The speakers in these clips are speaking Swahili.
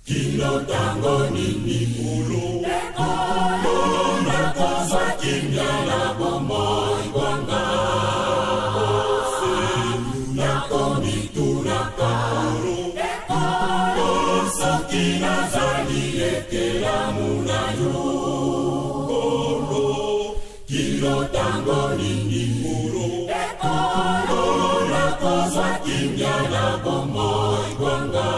Kino tango nini ulo Ekolo na kozwa kimya na bomoi kwanga Ose na komitunaka Ekolo soki nazali ekelamu na yo Kolo Kino tango nini ulo Ekolo na kozwa kimya na bomoi kwanga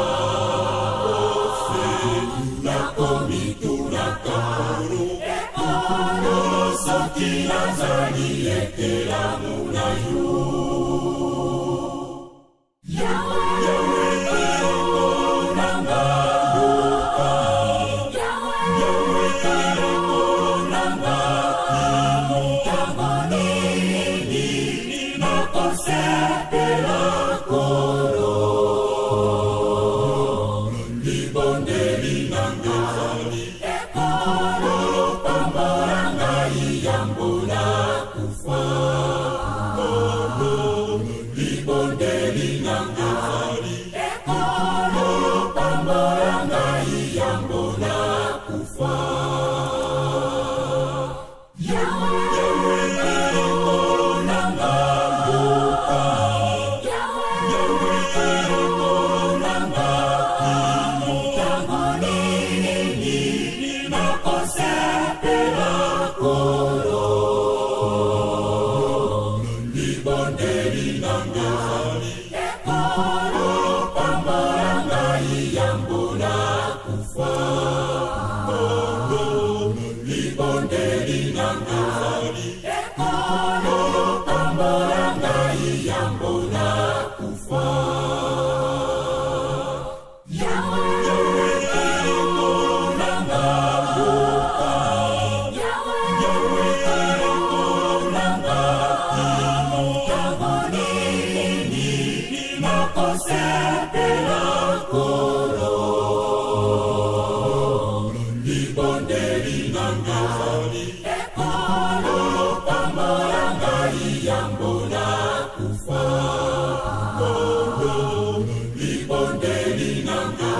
Soki nazali ekelamu na yo Yahweh Eloko nanga yoka Yahweh Eloko nanga tango nini nakosepela kolo libondeli nanga ekolo pambolanga yambona kufa kolo libondeli nanga ekolo pambolanga yambona kufa Yahweh Eloko nanga yoka Yahweh Eloko nanga tango nini nakosepela kolo libondeli nanga ekolo pambolanga yambona kufa kolo libondeli nanga ekolo pambolanga yambona kufa Yahweh Eloko nanga yoka Yahweh Eloko nanga tango nini nakosepela kolo libondeli nanga ekolo pambolanga yambona kufa kolo libondeli nanga